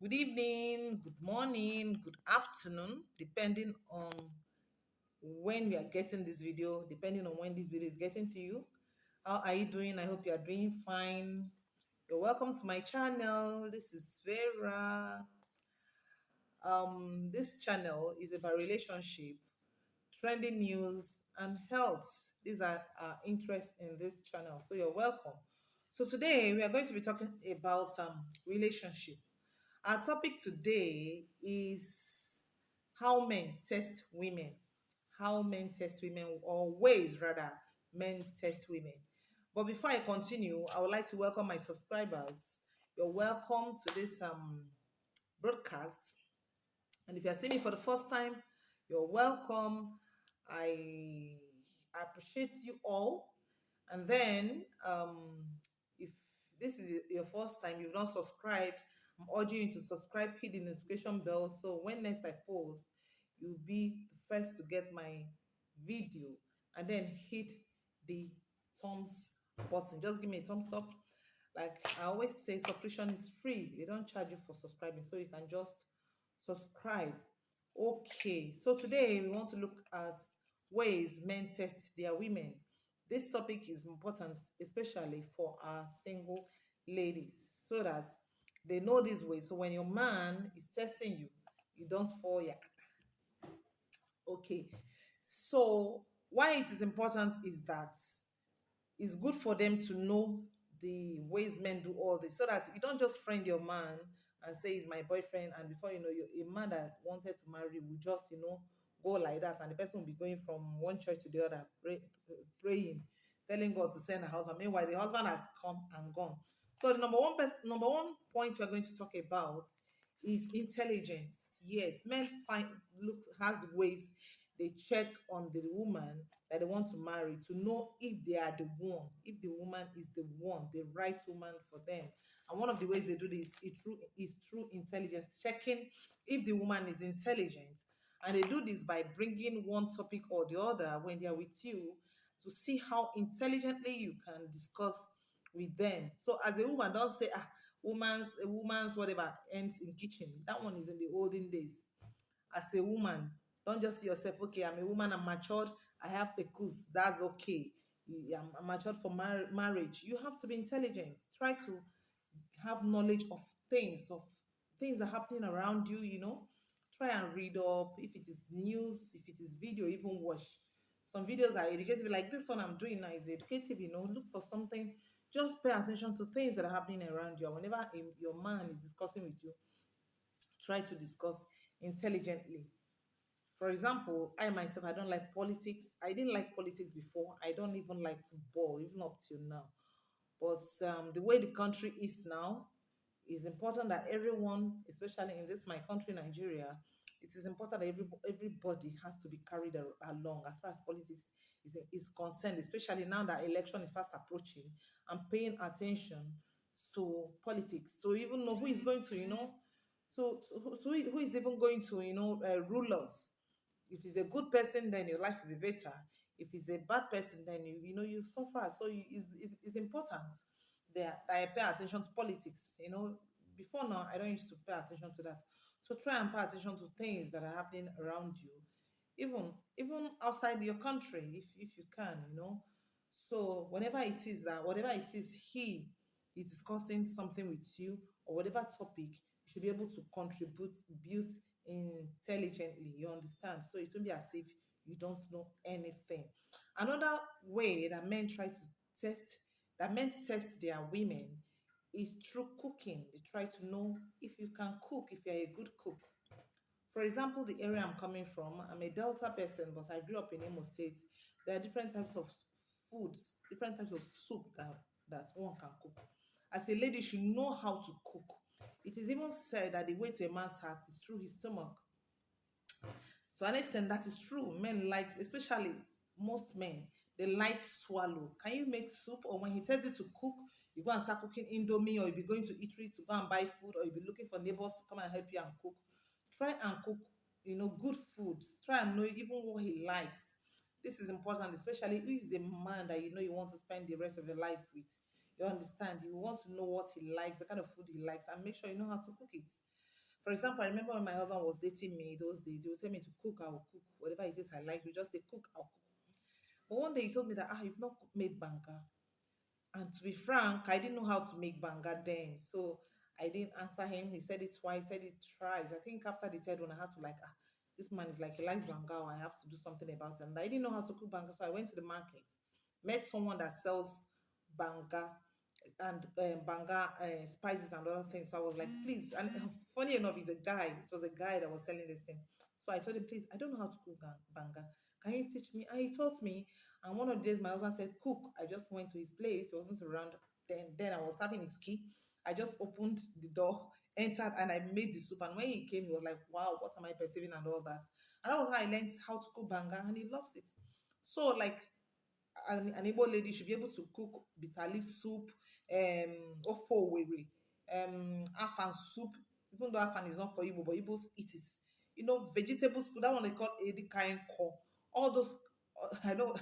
Good evening, good morning, good afternoon, depending on when we are getting this video, depending on when this video is getting to you. How are you doing? I hope you are doing fine. You're welcome to my channel. This is Vera. This channel is about relationship, trending news, and health. These are our interests in this channel. So you're welcome. So today we are going to be talking about relationship. Our topic today is how men test women. How men test women, or ways rather, men test women. But before I continue, I would like to welcome my subscribers. You're welcome to this broadcast. And if you're seeing me for the first time, you're welcome. I appreciate you all. And then, if this is your first time, you've not subscribed, I'm urging you to subscribe, hit the notification bell. So when next I post, you'll be the first to get my video. And then hit the thumbs button. Just give me a thumbs up. Like I always say, subscription is free. They don't charge you for subscribing, so you can just subscribe. Okay, so today we want to look at ways men test their women. This topic is important, especially for our single ladies, so that they know this way. So when your man is testing you, you don't fall yakata. Okay, so why it is important is that it's good for them to know the ways men do all this so that you don't just friend your man and say he's my boyfriend, and before you know, you a man that wanted to marry will just go like that, and the person will be going from one church to the other praying, telling God to send a husband. Meanwhile the husband has come and gone. So the number one point we're going to talk about is intelligence. Yes, men find look has ways they check on the woman that they want to marry to know if they are the one, if the woman is the one, the right woman for them. And one of the ways they do this is through intelligence, checking if the woman is intelligent. And they do this by bringing one topic or the other when they are with you to see how intelligently you can discuss with them. So as a woman, don't say a woman's whatever ends in kitchen. That one is in the olden days. As a woman, don't just see yourself, okay, I'm a woman, I'm matured, I have pekus, that's okay. I'm matured for marriage. You have to be intelligent. Try to have knowledge of things that are happening around you, try and read up. If it is news, if it is video, even watch some videos are educative. Like this one I'm doing now is educative. Look for something. Just pay attention to things that are happening around you. And whenever your man is discussing with you, try to discuss intelligently. For example, I myself, I don't like politics. I didn't like politics before. I don't even like football, even up till now. But the way the country is now, it's important that everyone, especially in this my country, Nigeria, it is important that everybody has to be carried along as far as politics is concerned, especially now that election is fast approaching, and paying attention to politics. So even know who is going to, who is even going to, rule us. If he's a good person, then your life will be better. If he's a bad person, then you suffer. So it's important that I pay attention to politics. Before now, I don't used to pay attention to that. So try and pay attention to things that are happening around you, even outside your country, if you can. So whatever it is he is discussing something with you, or whatever topic, you should be able to contribute, build intelligently. You understand? So it won't be as if you don't know anything. Another way test that men test their women is through cooking. They try to know if you can cook, if you're a good cook. For example, the area I'm coming from, I'm a Delta person, but I grew up in Imo State. There are different types of foods, different types of soup that one can cook. As a lady, you should know how to cook. It is even said that the way to a man's heart is through his stomach. To an extent, that is true. Men like, especially most men, they like swallow. Can you make soup? Or when he tells you to cook, you go and start cooking indomie, or you be going to eatery to go and buy food, or you be looking for neighbors to come and help you and cook. Try and cook, good food. Try and know even what he likes. This is important, especially if he's a man that you want to spend the rest of your life with. You understand? You want to know what he likes, the kind of food he likes, and make sure you know how to cook it. For example, I remember when my husband was dating me those days, he would tell me to cook, I will cook. Whatever it is I like, you just say cook, I'll cook. But one day he told me that you've not made banga. And to be frank, I didn't know how to make banga then. So I didn't answer him. He said it twice, said it thrice. I think after the third one, I had to like, this man is like, he likes banga. I have to do something about it. And I didn't know how to cook banga. So I went to the market, met someone that sells banga and banga spices and other things. So I was like, please. And funny enough, he's a guy. It was a guy that was selling this thing. So I told him, please, I don't know how to cook banga. Can you teach me? And he taught me. And one of the days, my husband said, cook. I just went to his place. He wasn't around. Then I was having his key. I just opened the door, entered, and I made the soup. And when he came, he was like, wow, what am I perceiving and all that. And that was how I learned how to cook banga, and he loves it. So, like, an Igbo lady should be able to cook bitter leaf soup, ofo were, afan soup, even though afan is not for Igbo, but Igbos eat it. You know, vegetable soup, that one they call Edikain ko. All those, I know,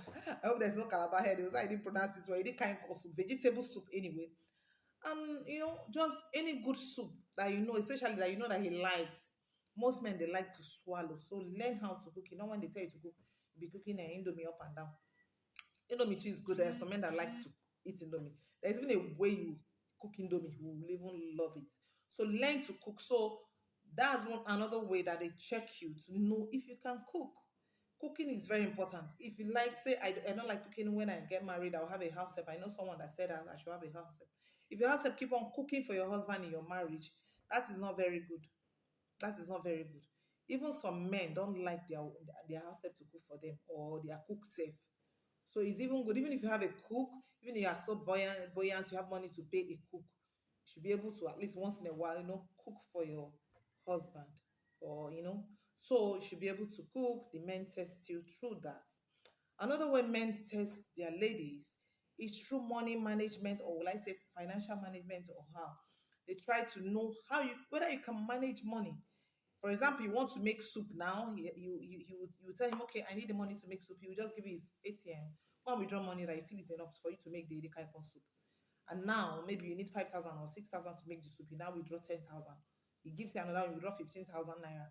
I hope there's no Calabar here, because I didn't pronounce it well, Edikain ko soup, vegetable soup anyway. You know, just any good soup that you know, especially that you know that he likes. Most men, they like to swallow. So learn how to cook. You know, when they tell you to cook, you be cooking an indomie up and down. Indomie too is good. There are some men that likes to eat indomie. There's even a way you cook indomie, you will even love it. So learn to cook. So that's one another way that they check you to know if you can cook. Cooking is very important. If you like, say I don't like cooking when I get married, I'll have a house help. I know someone that said that I should have a house help. If your house help keep on cooking for your husband in your marriage, that is not very good. That is not very good. Even some men don't like their house help to cook for them or their cook safe. So it's even good, even if you have a cook, even if you are so buoyant, you have money to pay a cook, you should be able to at least once in a while, cook for your husband. Or. So you should be able to cook. The men test you through that. Another way men test their ladies is through money management, or will I say financial management, or how they try to know whether you can manage money. For example, you want to make soup now. You would tell him, okay, I need the money to make soup. He will just give you his ATM. Go and withdraw money that you feel is enough for you to make the kind of soup. And now maybe you need 5,000 or 6,000 to make the soup. You now withdraw 10,000. He gives you another, you withdraw 15,000 naira,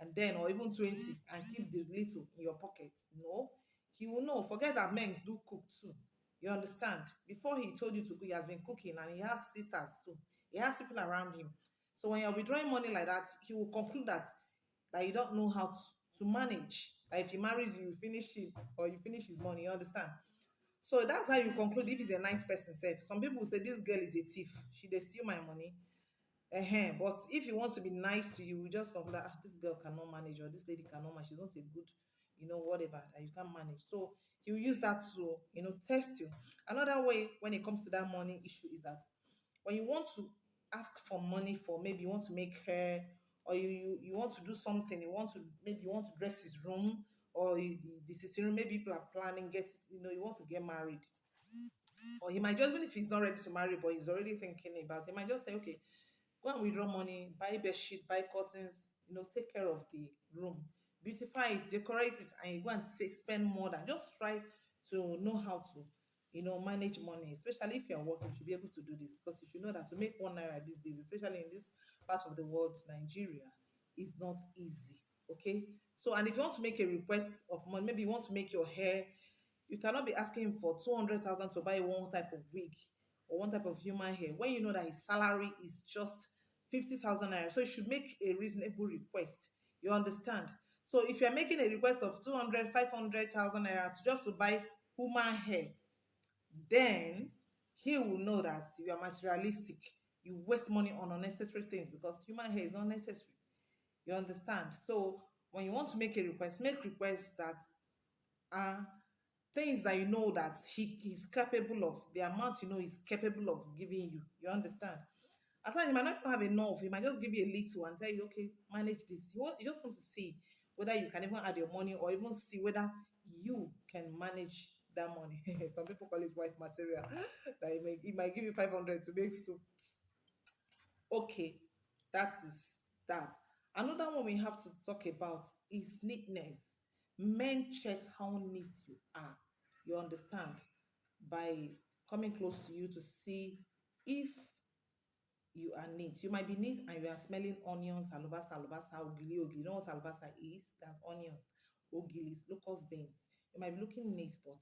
and then or even 20, and keep the little in your pocket. No, he will know. Forget that men do cook too. You understand? Before he told you to cook, he has been cooking, and he has sisters too. He has people around him. So when you're withdrawing money like that, he will conclude that you don't know how to manage. Like if he marries you, you finish him or you finish his money. You understand? So that's how you conclude if he's a nice person. Self. Some people say this girl is a thief. She they steal my money. But if he wants to be nice to you, we just conclude that this girl cannot manage, or this lady cannot manage. She's not a good, whatever that you can manage. So he will use that to, test you. Another way when it comes to that money issue is that when you want to ask for money for, maybe you want to make hair, or you want to do something, you want to dress his room, or the sitting room, maybe people are planning, you want to get married, or he might just, even if he's not ready to marry, but he's already thinking about it, he might just say, okay, go and withdraw money, buy bed sheet, buy curtains, take care of the room, beautify it, decorate it, and you go and spend more than, just try to know how to, manage money, especially if you're working. You should be able to do this, because you should know that to make 1 naira these days, especially in this part of the world, Nigeria, is not easy. Okay. So, and if you want to make a request of money, maybe you want to make your hair, you cannot be asking him for 200,000 to buy one type of wig or one type of human hair when you know that his salary is just 50,000 naira. So you should make a reasonable request. You understand? So if you're making a request of 200, 500,000 naira just to buy human hair, then he will know that you are materialistic. You waste money on unnecessary things, because human hair is not necessary. You understand? So when you want to make a request, make requests that are things that you know that he's capable of, the amount he's capable of giving you. You understand? At times he might not have enough. He might just give you a little and tell you, okay, manage this. You just want to see whether you can even add your money, or even see whether you can manage that money. Some people call it wife material. That he might give you 500 to make soup. Okay, that is that. Another one we have to talk about is neatness. Men check how neat you are. You understand? By coming close to you to see if you are neat. You might be neat and you are smelling onions, alubasa, alubasa, ogili, ogili. You know what alubasa is? That's onions, ogilis, locust beans. You might be looking neat, but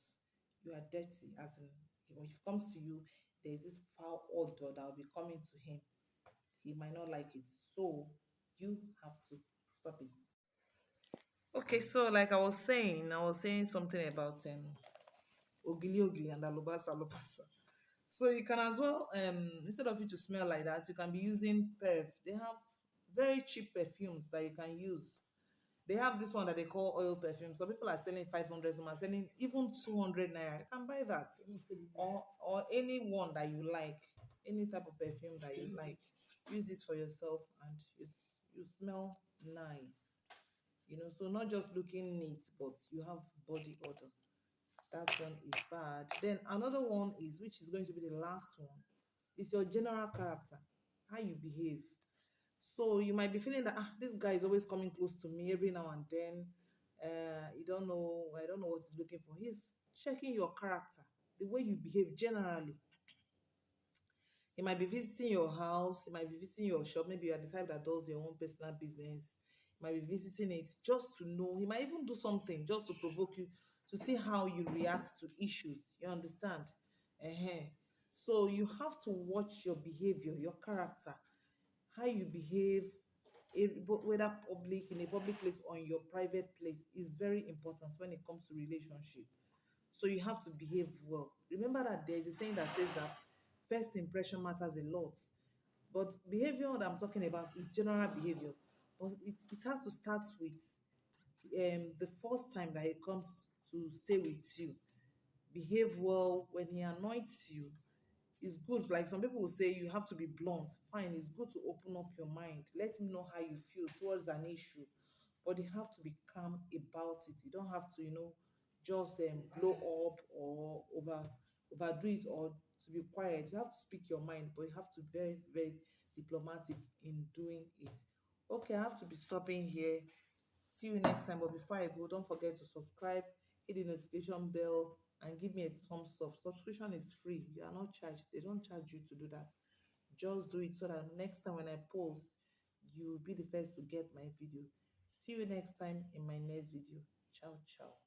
you are dirty. As in, when it comes to you, there's this foul odor that will be coming to him. He might not like it. So you have to stop it. Okay, so like I was saying something about ogili ogili and alubasa alubasa. So you can as well, instead of it to smell like that, you can be using perf. They have very cheap perfumes that you can use. They have this one that they call oil perfume. Some people are selling 500, some are selling even 200 naira. You can buy that. Or any one that you like, any type of perfume that you like. Use this for yourself and you smell nice. So not just looking neat, but you have body odor. That one is bad. Then another one is, which is going to be the last one, is your general character, how you behave. So you might be feeling that this guy is always coming close to me every now and then. You don't know, I don't know what he's looking for. He's checking your character, the way you behave generally. He might be visiting your house, he might be visiting your shop. Maybe you are the type that does your own personal business. He might be visiting it just to know. He might even do something just to provoke you to see how you react to issues. You understand? uh So you have to watch your behavior, your character, how you behave, whether public, in a public place or in your private place, is very important when it comes to relationship. So you have to behave well. Remember that there is a saying that says that first impression matters a lot. But behavior that I'm talking about is general behavior. But it has to start with the first time that he comes to stay with you. Behave well when he anoints you. It's good. Like some people will say, you have to be blunt. Fine, it's good to open up your mind. Let him know how you feel towards an issue. But you have to be calm about it. You don't have to, just blow up or overdo it, or to be quiet. You have to speak your mind, but you have to be very, very diplomatic in doing it. Okay, I have to be stopping here. See you next time. But before I go, don't forget to subscribe, hit the notification bell, and give me a thumbs up. Subscription is free. You are not charged. They don't charge you to do that. Just do it so that next time when I post, you'll be the first to get my video. See you next time in my next video. Ciao, ciao.